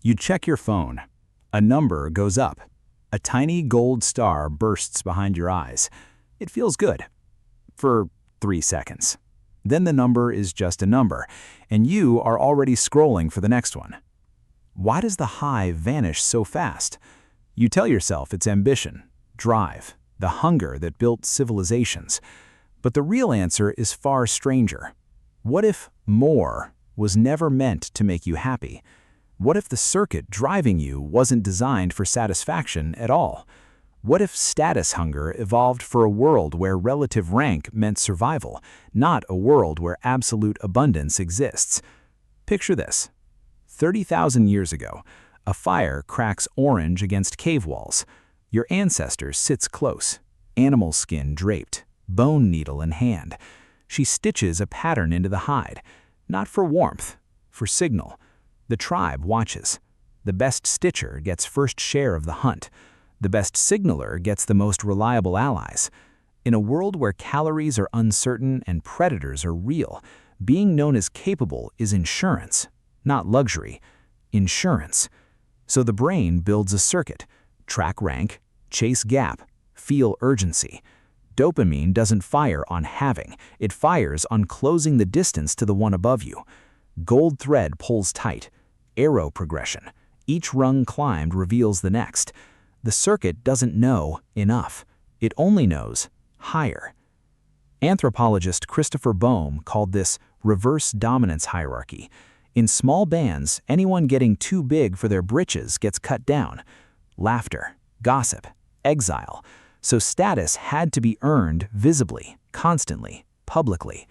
You check your phone. A number goes up. A tiny gold star bursts behind your eyes. It feels good. For 3 seconds. Then the number is just a number, and you are already scrolling for the next one. Why does the high vanish so fast? You tell yourself it's ambition, drive, the hunger that built civilizations. But the real answer is far stranger. What if more was never meant to make you happy? What if the circuit driving you wasn't designed for satisfaction at all? What if status hunger evolved for a world where relative rank meant survival, not a world where absolute abundance exists? Picture this. 30,000 years ago, a fire cracks orange against cave walls. Your ancestor sits close, animal skin draped, bone needle in hand. She stitches a pattern into the hide, not for warmth, for signal. The tribe watches. The best stitcher gets first share of the hunt. The best signaler gets the most reliable allies. In a world where calories are uncertain and predators are real, being known as capable is insurance, not luxury. Insurance. So the brain builds a circuit. Track rank, chase gap, feel urgency. Dopamine doesn't fire on having, it fires on closing the distance to the one above you. Gold thread pulls tight. Arrow progression. Each rung climbed reveals the next. The circuit doesn't know enough. It only knows higher. Anthropologist Christopher Boehm called this reverse dominance hierarchy. In small bands, anyone getting too big for their britches gets cut down. Laughter, gossip, exile. So status had to be earned visibly, constantly, publicly.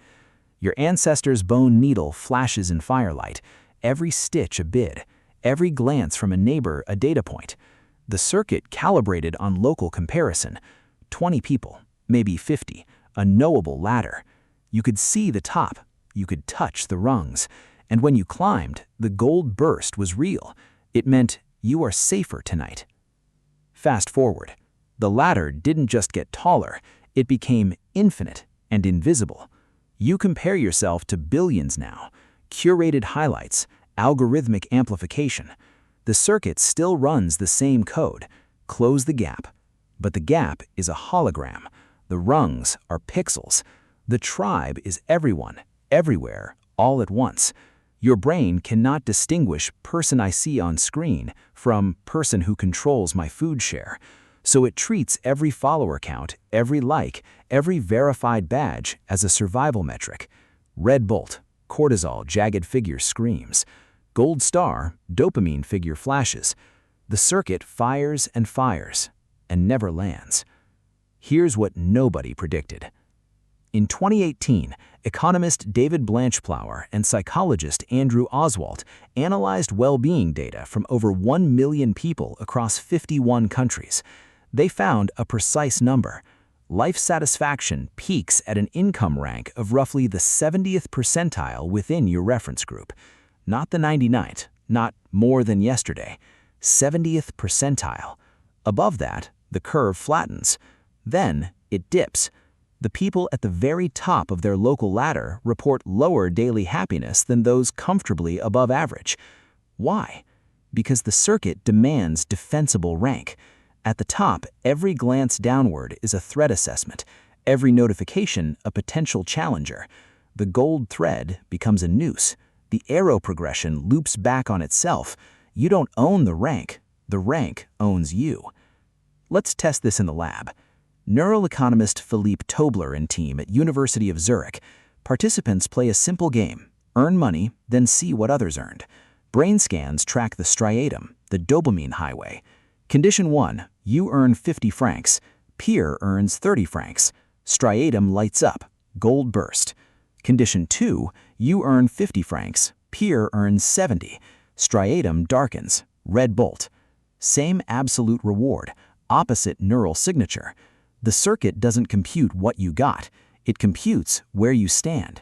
Your ancestor's bone needle flashes in firelight. Every stitch a bid, every glance from a neighbor a data point. The circuit calibrated on local comparison. 20 people, maybe 50, a knowable ladder. You could see the top, you could touch the rungs. And when you climbed, the gold burst was real. It meant you are safer tonight. Fast forward. The ladder didn't just get taller, it became infinite and invisible. You compare yourself to billions now. Curated highlights, algorithmic amplification. The circuit still runs the same code. Close the gap. But the gap is a hologram. The rungs are pixels. The tribe is everyone, everywhere, all at once. Your brain cannot distinguish person I see on screen from person who controls my food share. So it treats every follower count, every like, every verified badge as a survival metric. Red bolt. Cortisol, jagged figure screams. Gold star, dopamine figure flashes. The circuit fires and never lands. Here's what nobody predicted. In 2018, economist David Blanchflower and psychologist Andrew Oswalt analyzed well-being data from over 1 million people across 51 countries. They found a precise number. Life satisfaction peaks at an income rank of roughly the 70th percentile within your reference group. Not the 99th, not more than yesterday. 70th percentile. Above that, the curve flattens. Then it dips. The people at the very top of their local ladder report lower daily happiness than those comfortably above average. Why? Because the circuit demands defensible rank. At the top, every glance downward is a threat assessment, every notification a potential challenger. The gold thread becomes a noose. The arrow progression loops back on itself. You don't own the rank owns you. Let's test this in the lab. Neuroeconomist Philippe Tobler and team at University of Zurich. Participants play a simple game. Earn money, then see what others earned. Brain scans track the striatum, the dopamine highway. Condition 1, you earn 50 francs. Peer earns 30 francs. Striatum lights up, gold burst. Condition 2, you earn 50 francs. Peer earns 70. Striatum darkens, red bolt. Same absolute reward, opposite neural signature. The circuit doesn't compute what you got, it computes where you stand.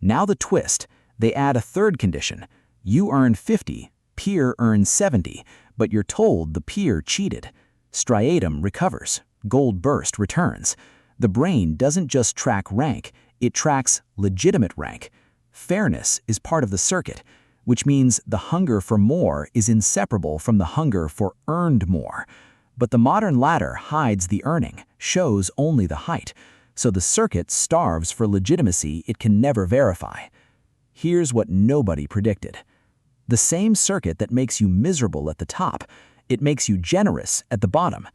Now the twist, they add a third condition. You earn 50, peer earns 70, but you're told the peer cheated. Striatum recovers, gold burst returns. The brain doesn't just track rank, it tracks legitimate rank. Fairness is part of the circuit. which means the hunger for more is inseparable from the hunger for earned more. But the modern ladder hides the earning, shows only the height, so the circuit starves for legitimacy it can never verify. Here's what nobody predicted. The same circuit that makes you miserable at the top, it makes you generous at the bottom.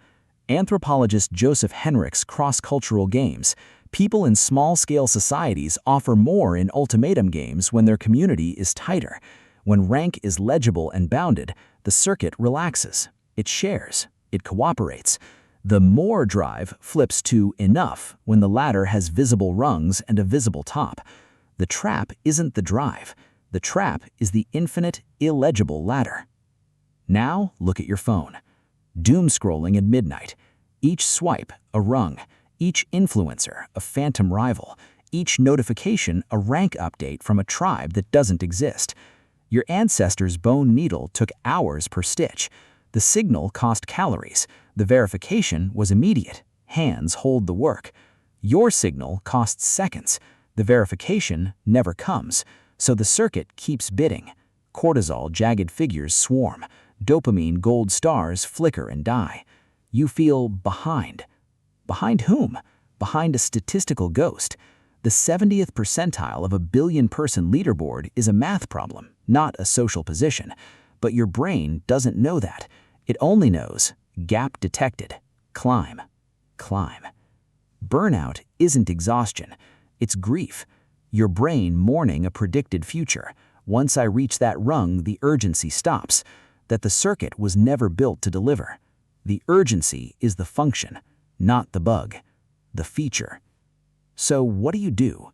Anthropologist Joseph Henrich's cross-cultural games. People in small-scale societies offer more in ultimatum games when their community is tighter. When rank is legible and bounded, the circuit relaxes. It shares. It cooperates. The more drive flips to enough when the ladder has visible rungs and a visible top. The trap isn't the drive. The trap is the infinite, illegible ladder. Now, look at your phone. Doom scrolling at midnight. Each swipe, a rung. Each influencer, a phantom rival. Each notification, a rank update from a tribe that doesn't exist. Your ancestors' bone needle took hours per stitch. The signal cost calories. The verification was immediate. Hands hold the work. Your signal costs seconds. The verification never comes. So the circuit keeps bidding. Cortisol jagged figures swarm. Dopamine gold stars flicker and die. You feel behind. Behind whom? Behind a statistical ghost. The 70th percentile of a billion-person leaderboard is a math problem, not a social position. But your brain doesn't know that. It only knows gap detected. Climb. Climb. Burnout isn't exhaustion. It's grief. Your brain mourning a predicted future. Once I reach that rung, the urgency stops. That the circuit was never built to deliver. The urgency is the function, not the bug, the feature. So what do?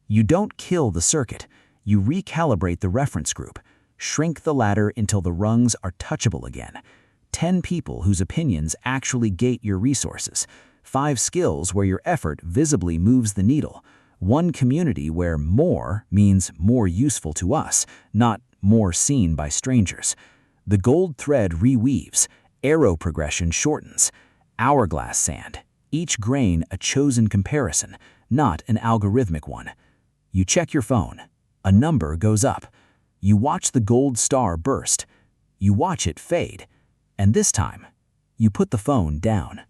You don't kill the circuit. You recalibrate the reference group. Shrink the ladder until the rungs are touchable again. 10 people whose opinions actually gate your resources. 5 skills where your effort visibly moves the needle. 1 community where more means more useful to us, not more seen by strangers. The gold thread reweaves. Arrow progression shortens. Hourglass sand. Each grain a chosen comparison, not an algorithmic one. You check your phone. A number goes up. You watch the gold star burst. You watch it fade. And this time, you put the phone down.